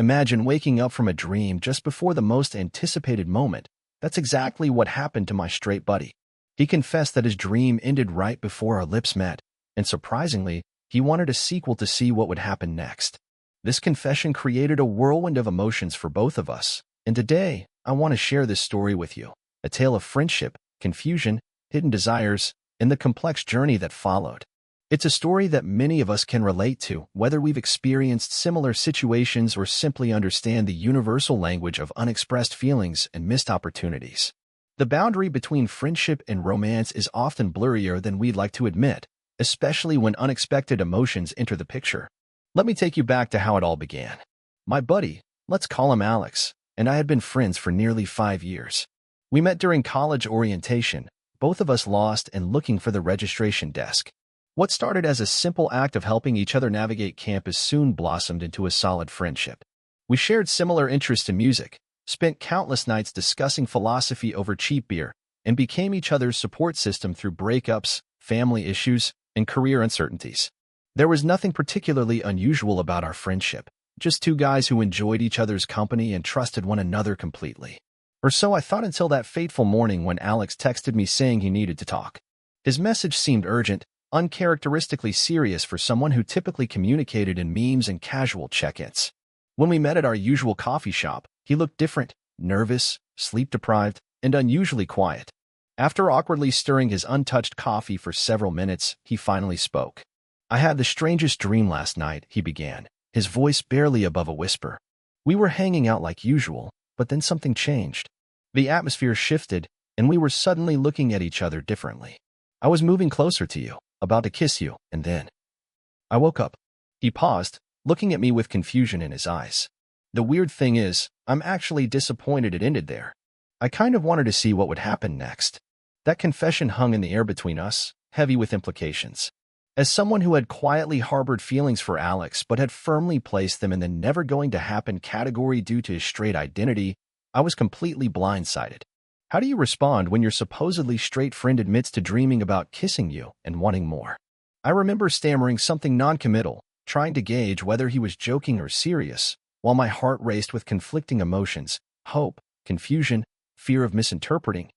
Imagine waking up from a dream just before the most anticipated moment. That's exactly what happened to my straight buddy. He confessed that his dream ended right before our lips met, and surprisingly, he wanted a sequel to see what would happen next. This confession created a whirlwind of emotions for both of us, and today, I want to share this story with you. A tale of friendship, confusion, hidden desires, and the complex journey that followed. It's a story that many of us can relate to, whether we've experienced similar situations or simply understand the universal language of unexpressed feelings and missed opportunities. The boundary between friendship and romance is often blurrier than we'd like to admit, especially when unexpected emotions enter the picture. Let me take you back to how it all began. My buddy, let's call him Alex, and I had been friends for nearly 5 years. We met during college orientation, both of us lost and looking for the registration desk. What started as a simple act of helping each other navigate campus soon blossomed into a solid friendship. We shared similar interests in music, spent countless nights discussing philosophy over cheap beer, and became each other's support system through breakups, family issues, and career uncertainties. There was nothing particularly unusual about our friendship, just two guys who enjoyed each other's company and trusted one another completely. Or so I thought until that fateful morning when Alex texted me saying he needed to talk. His message seemed urgent, uncharacteristically serious for someone who typically communicated in memes and casual check-ins. When we met at our usual coffee shop, he looked different, nervous, sleep-deprived, and unusually quiet. After awkwardly stirring his untouched coffee for several minutes, he finally spoke. "I had the strangest dream last night," he began, his voice barely above a whisper. "We were hanging out like usual, but then something changed. The atmosphere shifted, and we were suddenly looking at each other differently. I was moving closer to you, about to kiss you, and then I woke up." He paused, looking at me with confusion in his eyes. "The weird thing is, I'm actually disappointed it ended there. I kind of wanted to see what would happen next." That confession hung in the air between us, heavy with implications. As someone who had quietly harbored feelings for Alex but had firmly placed them in the never going to happen category due to his straight identity, I was completely blindsided. How do you respond when your supposedly straight friend admits to dreaming about kissing you and wanting more? I remember stammering something non-committal, trying to gauge whether he was joking or serious, while my heart raced with conflicting emotions, hope, confusion, fear of misinterpreting,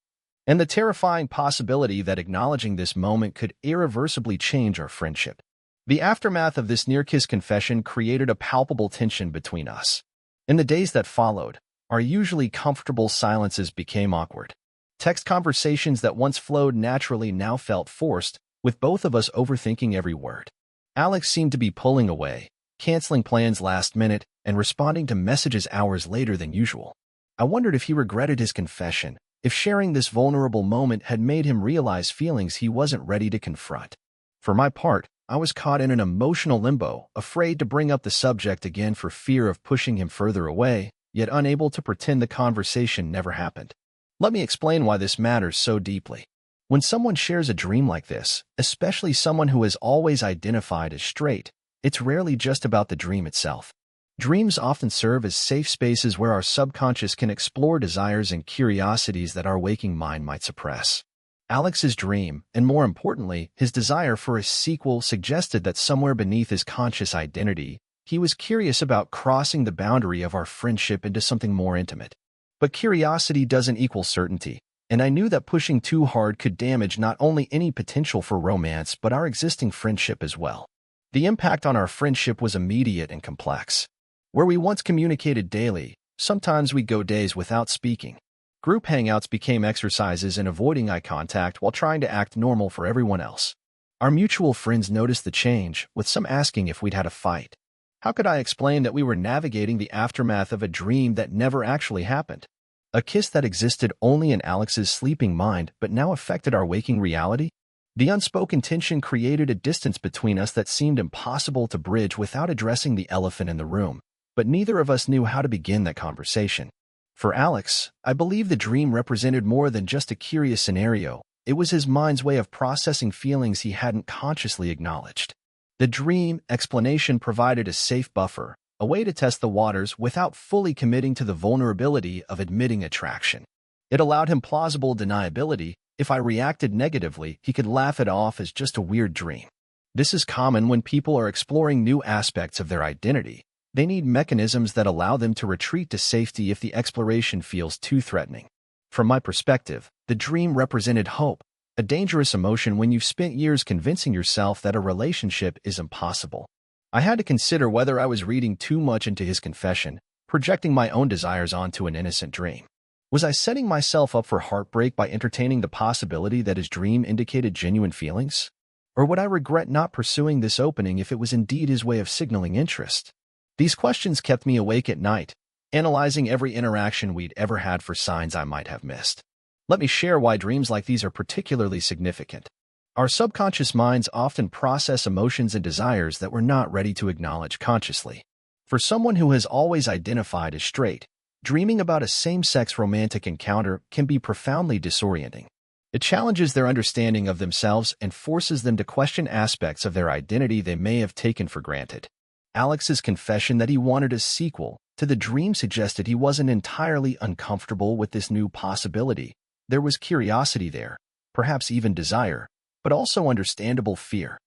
and the terrifying possibility that acknowledging this moment could irreversibly change our friendship. The aftermath of this near-kiss confession created a palpable tension between us. In the days that followed, our usually comfortable silences became awkward. Text conversations that once flowed naturally now felt forced, with both of us overthinking every word. Alex seemed to be pulling away, canceling plans last minute, and responding to messages hours later than usual. I wondered if he regretted his confession, if sharing this vulnerable moment had made him realize feelings he wasn't ready to confront. For my part, I was caught in an emotional limbo, afraid to bring up the subject again for fear of pushing him further away, yet unable to pretend the conversation never happened. Let me explain why this matters so deeply. When someone shares a dream like this, especially someone who has always identified as straight, it's rarely just about the dream itself. Dreams often serve as safe spaces where our subconscious can explore desires and curiosities that our waking mind might suppress. Alex's dream, and more importantly, his desire for a sequel, suggested that somewhere beneath his conscious identity, he was curious about crossing the boundary of our friendship into something more intimate. But curiosity doesn't equal certainty, and I knew that pushing too hard could damage not only any potential for romance but our existing friendship as well. The impact on our friendship was immediate and complex. Where we once communicated daily, sometimes we'd go days without speaking. Group hangouts became exercises in avoiding eye contact while trying to act normal for everyone else. Our mutual friends noticed the change, with some asking if we'd had a fight. How could I explain that we were navigating the aftermath of a dream that never actually happened? A kiss that existed only in Alex's sleeping mind but now affected our waking reality? The unspoken tension created a distance between us that seemed impossible to bridge without addressing the elephant in the room, but neither of us knew how to begin that conversation. For Alex, I believe the dream represented more than just a curious scenario. It was his mind's way of processing feelings he hadn't consciously acknowledged. The dream explanation provided a safe buffer, a way to test the waters without fully committing to the vulnerability of admitting attraction. It allowed him plausible deniability. If I reacted negatively, he could laugh it off as just a weird dream. This is common when people are exploring new aspects of their identity. They need mechanisms that allow them to retreat to safety if the exploration feels too threatening. From my perspective, the dream represented hope, a dangerous emotion when you've spent years convincing yourself that a relationship is impossible. I had to consider whether I was reading too much into his confession, projecting my own desires onto an innocent dream. Was I setting myself up for heartbreak by entertaining the possibility that his dream indicated genuine feelings? Or would I regret not pursuing this opening if it was indeed his way of signaling interest? These questions kept me awake at night, analyzing every interaction we'd ever had for signs I might have missed. Let me share why dreams like these are particularly significant. Our subconscious minds often process emotions and desires that we're not ready to acknowledge consciously. For someone who has always identified as straight, dreaming about a same-sex romantic encounter can be profoundly disorienting. It challenges their understanding of themselves and forces them to question aspects of their identity they may have taken for granted. Alex's confession that he wanted a sequel to the dream suggested he wasn't entirely uncomfortable with this new possibility. There was curiosity there, perhaps even desire, but also understandable fear.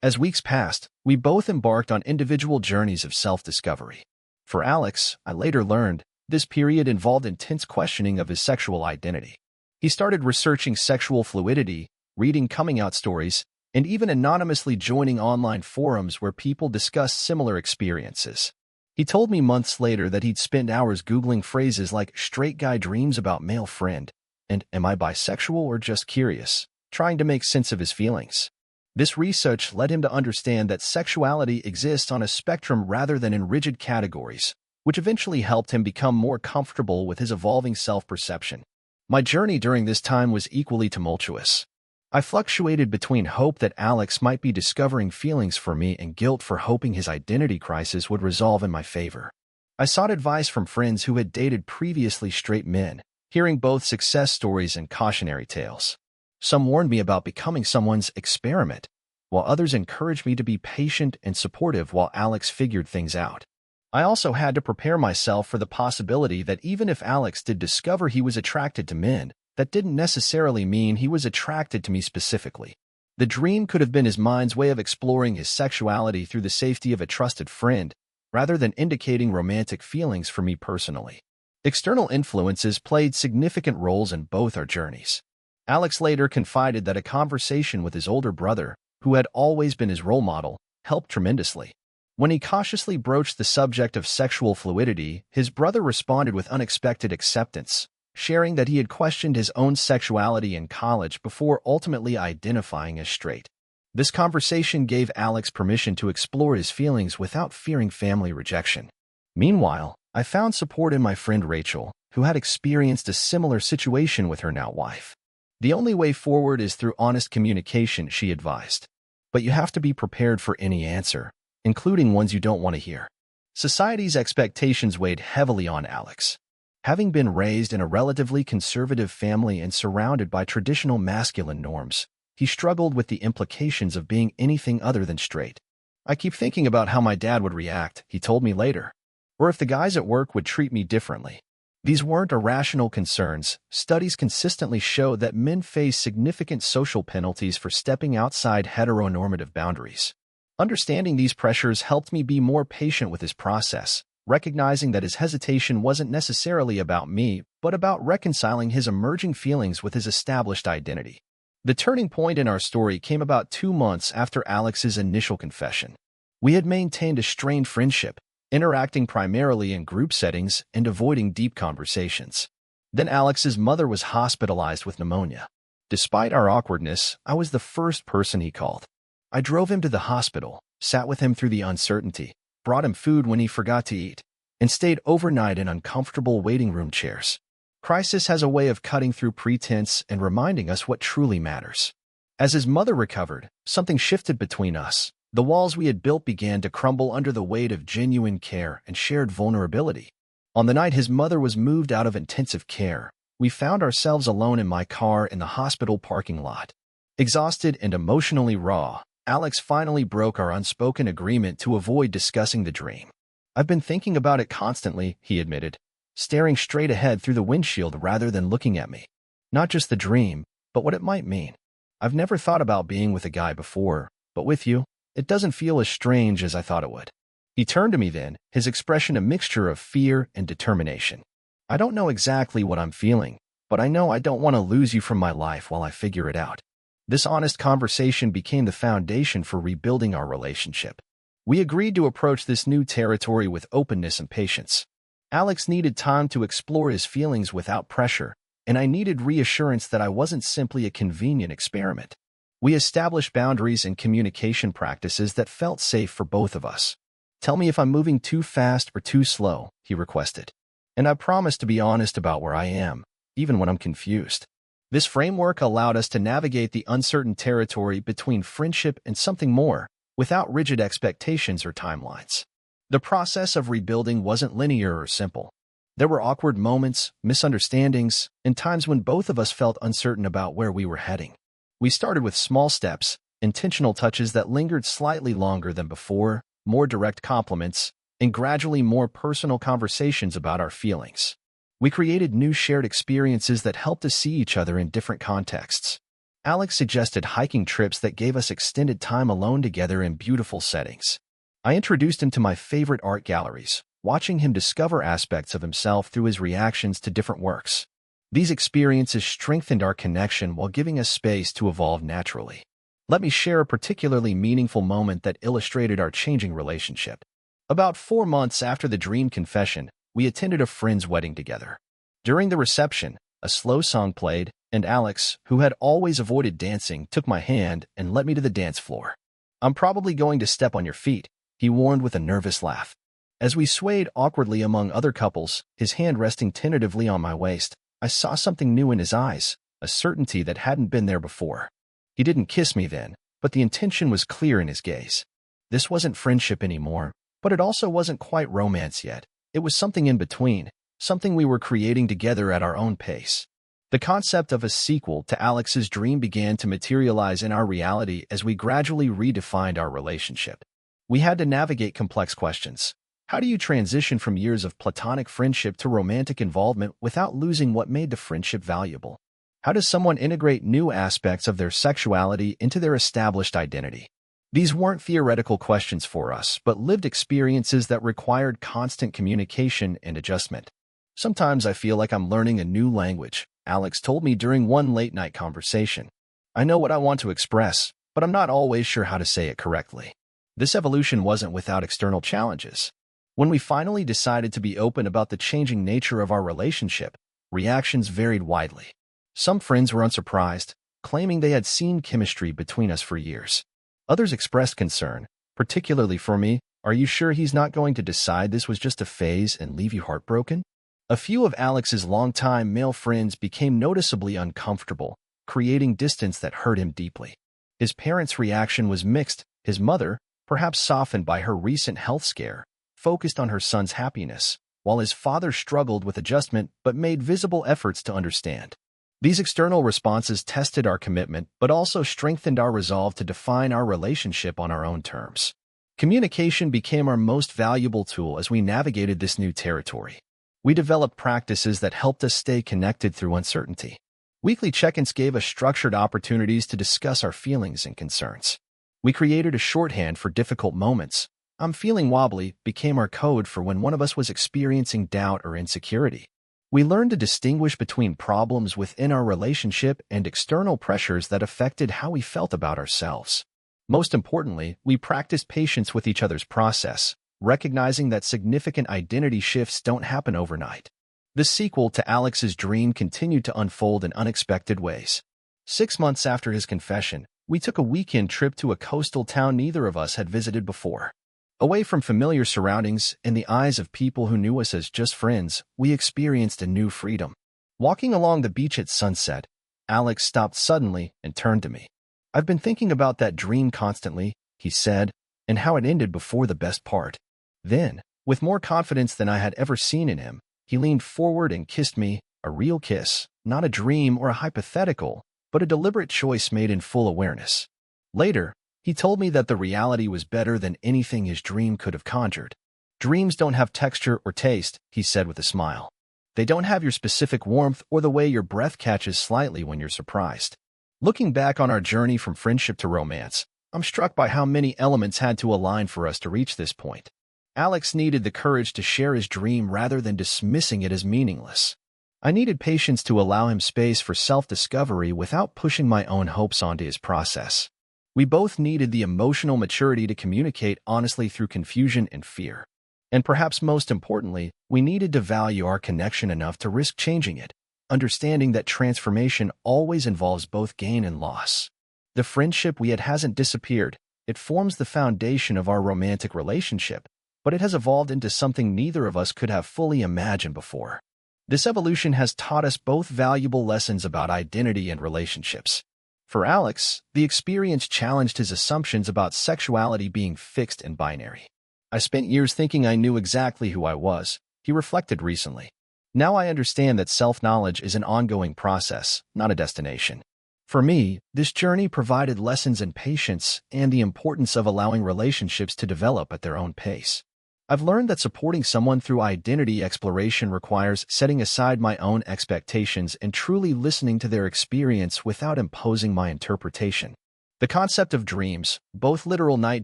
As weeks passed, we both embarked on individual journeys of self-discovery. For Alex, I later learned, this period involved intense questioning of his sexual identity. He started researching sexual fluidity, reading coming-out stories, and even anonymously joining online forums where people discussed similar experiences. He told me months later that he'd spent hours Googling phrases like "straight guy dreams about male friend" and "am I bisexual or just curious?", trying to make sense of his feelings. This research led him to understand that sexuality exists on a spectrum rather than in rigid categories, which eventually helped him become more comfortable with his evolving self-perception. My journey during this time was equally tumultuous. I fluctuated between hope that Alex might be discovering feelings for me and guilt for hoping his identity crisis would resolve in my favor. I sought advice from friends who had dated previously straight men, hearing both success stories and cautionary tales. Some warned me about becoming someone's experiment, while others encouraged me to be patient and supportive while Alex figured things out. I also had to prepare myself for the possibility that even if Alex did discover he was attracted to men, that didn't necessarily mean he was attracted to me specifically. The dream could have been his mind's way of exploring his sexuality through the safety of a trusted friend, rather than indicating romantic feelings for me personally. External influences played significant roles in both our journeys. Alex later confided that a conversation with his older brother, who had always been his role model, helped tremendously. When he cautiously broached the subject of sexual fluidity, his brother responded with unexpected acceptance, sharing that he had questioned his own sexuality in college before ultimately identifying as straight. This conversation gave Alex permission to explore his feelings without fearing family rejection. Meanwhile, I found support in my friend Rachel, who had experienced a similar situation with her now wife. The only way forward is through honest communication, she advised. But you have to be prepared for any answer, including ones you don't want to hear. Society's expectations weighed heavily on Alex. Having been raised in a relatively conservative family and surrounded by traditional masculine norms, he struggled with the implications of being anything other than straight. "I keep thinking about how my dad would react," he told me later, "or if the guys at work would treat me differently." These weren't irrational concerns. Studies consistently show that men face significant social penalties for stepping outside heteronormative boundaries. Understanding these pressures helped me be more patient with his process, recognizing that his hesitation wasn't necessarily about me, but about reconciling his emerging feelings with his established identity. The turning point in our story came about 2 months after Alex's initial confession. We had maintained a strained friendship, interacting primarily in group settings and avoiding deep conversations. Then Alex's mother was hospitalized with pneumonia. Despite our awkwardness, I was the first person he called. I drove him to the hospital, sat with him through the uncertainty, brought him food when he forgot to eat, and stayed overnight in uncomfortable waiting room chairs. Crisis has a way of cutting through pretense and reminding us what truly matters. As his mother recovered, something shifted between us. The walls we had built began to crumble under the weight of genuine care and shared vulnerability. On the night his mother was moved out of intensive care, we found ourselves alone in my car in the hospital parking lot. Exhausted and emotionally raw, Alex finally broke our unspoken agreement to avoid discussing the dream. "I've been thinking about it constantly," he admitted, staring straight ahead through the windshield rather than looking at me. "Not just the dream, but what it might mean. I've never thought about being with a guy before, but with you, it doesn't feel as strange as I thought it would." He turned to me then, his expression a mixture of fear and determination. I don't know exactly what I'm feeling, but I know I don't want to lose you from my life while I figure it out. This honest conversation became the foundation for rebuilding our relationship. We agreed to approach this new territory with openness and patience. Alex needed time to explore his feelings without pressure, and I needed reassurance that I wasn't simply a convenient experiment. We established boundaries and communication practices that felt safe for both of us. Tell me if I'm moving too fast or too slow, he requested. And I promised to be honest about where I am, even when I'm confused. This framework allowed us to navigate the uncertain territory between friendship and something more, without rigid expectations or timelines. The process of rebuilding wasn't linear or simple. There were awkward moments, misunderstandings, and times when both of us felt uncertain about where we were heading. We started with small steps, intentional touches that lingered slightly longer than before, more direct compliments, and gradually more personal conversations about our feelings. We created new shared experiences that helped us see each other in different contexts. Alex suggested hiking trips that gave us extended time alone together in beautiful settings. I introduced him to my favorite art galleries, watching him discover aspects of himself through his reactions to different works. These experiences strengthened our connection while giving us space to evolve naturally. Let me share a particularly meaningful moment that illustrated our changing relationship. About 4 months after the dream confession, we attended a friend's wedding together. During the reception, a slow song played, and Alex, who had always avoided dancing, took my hand and led me to the dance floor. I'm probably going to step on your feet, he warned with a nervous laugh. As we swayed awkwardly among other couples, his hand resting tentatively on my waist, I saw something new in his eyes, a certainty that hadn't been there before. He didn't kiss me then, but the intention was clear in his gaze. This wasn't friendship anymore, but it also wasn't quite romance yet. It was something in between, something we were creating together at our own pace. The concept of a sequel to Alex's dream began to materialize in our reality as we gradually redefined our relationship. We had to navigate complex questions. How do you transition from years of platonic friendship to romantic involvement without losing what made the friendship valuable? How does someone integrate new aspects of their sexuality into their established identity? These weren't theoretical questions for us, but lived experiences that required constant communication and adjustment. Sometimes I feel like I'm learning a new language, Alex told me during one late-night conversation. I know what I want to express, but I'm not always sure how to say it correctly. This evolution wasn't without external challenges. When we finally decided to be open about the changing nature of our relationship, reactions varied widely. Some friends were unsurprised, claiming they had seen chemistry between us for years. Others expressed concern, particularly for me. Are you sure he's not going to decide this was just a phase and leave you heartbroken? A few of Alex's longtime male friends became noticeably uncomfortable, creating distance that hurt him deeply. His parents' reaction was mixed. His mother, perhaps softened by her recent health scare, focused on her son's happiness, while his father struggled with adjustment but made visible efforts to understand. These external responses tested our commitment but also strengthened our resolve to define our relationship on our own terms. Communication became our most valuable tool as we navigated this new territory. We developed practices that helped us stay connected through uncertainty. Weekly check-ins gave us structured opportunities to discuss our feelings and concerns. We created a shorthand for difficult moments. "I'm feeling wobbly" became our code for when one of us was experiencing doubt or insecurity. We learned to distinguish between problems within our relationship and external pressures that affected how we felt about ourselves. Most importantly, we practiced patience with each other's process, recognizing that significant identity shifts don't happen overnight. The sequel to Alex's dream continued to unfold in unexpected ways. 6 months after his confession, we took a weekend trip to a coastal town neither of us had visited before. Away from familiar surroundings and the eyes of people who knew us as just friends, we experienced a new freedom. Walking along the beach at sunset, Alex stopped suddenly and turned to me. "I've been thinking about that dream constantly," he said, "and how it ended before the best part." Then, with more confidence than I had ever seen in him, he leaned forward and kissed me, a real kiss, not a dream or a hypothetical, but a deliberate choice made in full awareness. Later, he told me that the reality was better than anything his dream could have conjured. "Dreams don't have texture or taste," he said with a smile. "They don't have your specific warmth or the way your breath catches slightly when you're surprised." Looking back on our journey from friendship to romance, I'm struck by how many elements had to align for us to reach this point. Alex needed the courage to share his dream rather than dismissing it as meaningless. I needed patience to allow him space for self-discovery without pushing my own hopes onto his process. We both needed the emotional maturity to communicate honestly through confusion and fear. And perhaps most importantly, we needed to value our connection enough to risk changing it, understanding that transformation always involves both gain and loss. The friendship we had hasn't disappeared. It forms the foundation of our romantic relationship, but it has evolved into something neither of us could have fully imagined before. This evolution has taught us both valuable lessons about identity and relationships. For Alex, the experience challenged his assumptions about sexuality being fixed and binary. "I spent years thinking I knew exactly who I was," he reflected recently. "Now I understand that self-knowledge is an ongoing process, not a destination." For me, this journey provided lessons in patience and the importance of allowing relationships to develop at their own pace. I've learned that supporting someone through identity exploration requires setting aside my own expectations and truly listening to their experience without imposing my interpretation. The concept of dreams, both literal night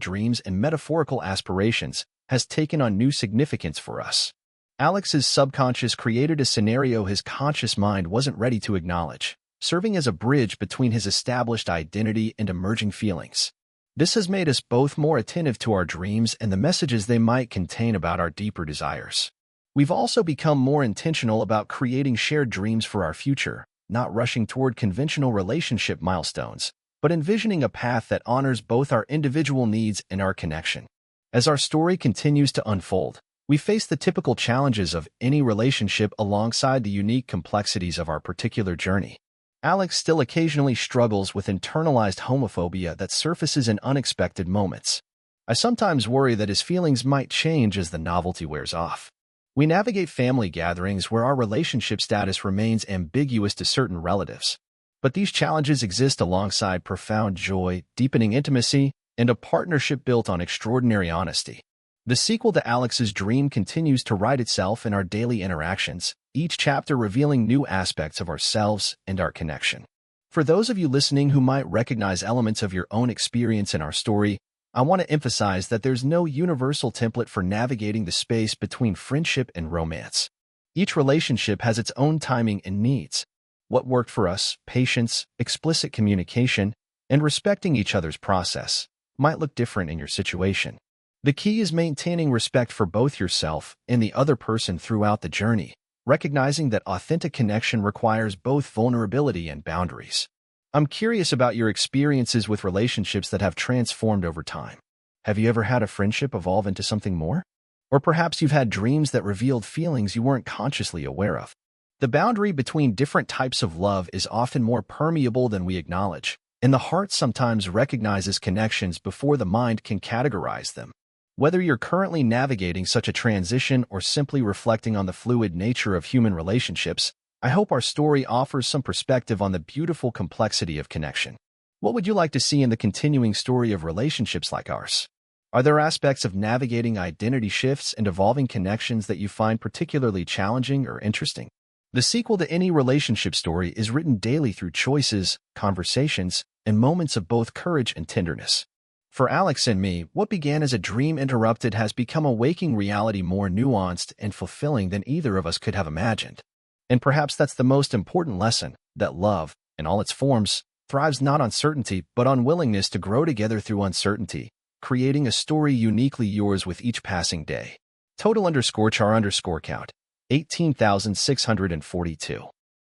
dreams and metaphorical aspirations, has taken on new significance for us. Alex's subconscious created a scenario his conscious mind wasn't ready to acknowledge, serving as a bridge between his established identity and emerging feelings. This has made us both more attentive to our dreams and the messages they might contain about our deeper desires. We've also become more intentional about creating shared dreams for our future, not rushing toward conventional relationship milestones, but envisioning a path that honors both our individual needs and our connection. As our story continues to unfold, we face the typical challenges of any relationship alongside the unique complexities of our particular journey. Alex still occasionally struggles with internalized homophobia that surfaces in unexpected moments. I sometimes worry that his feelings might change as the novelty wears off. We navigate family gatherings where our relationship status remains ambiguous to certain relatives. But these challenges exist alongside profound joy, deepening intimacy, and a partnership built on extraordinary honesty. The sequel to Alex's dream continues to write itself in our daily interactions, each chapter revealing new aspects of ourselves and our connection. For those of you listening who might recognize elements of your own experience in our story, I want to emphasize that there's no universal template for navigating the space between friendship and romance. Each relationship has its own timing and needs. What worked for us, patience, explicit communication, and respecting each other's process, might look different in your situation. The key is maintaining respect for both yourself and the other person throughout the journey, recognizing that authentic connection requires both vulnerability and boundaries. I'm curious about your experiences with relationships that have transformed over time. Have you ever had a friendship evolve into something more? Or perhaps you've had dreams that revealed feelings you weren't consciously aware of. The boundary between different types of love is often more permeable than we acknowledge, and the heart sometimes recognizes connections before the mind can categorize them. Whether you're currently navigating such a transition or simply reflecting on the fluid nature of human relationships, I hope our story offers some perspective on the beautiful complexity of connection. What would you like to see in the continuing story of relationships like ours? Are there aspects of navigating identity shifts and evolving connections that you find particularly challenging or interesting? The sequel to any relationship story is written daily through choices, conversations, and moments of both courage and tenderness. For Alex and me, what began as a dream interrupted has become a waking reality more nuanced and fulfilling than either of us could have imagined. And perhaps that's the most important lesson, that love, in all its forms, thrives not on certainty but on willingness to grow together through uncertainty, creating a story uniquely yours with each passing day. Total_char_count, 18,642.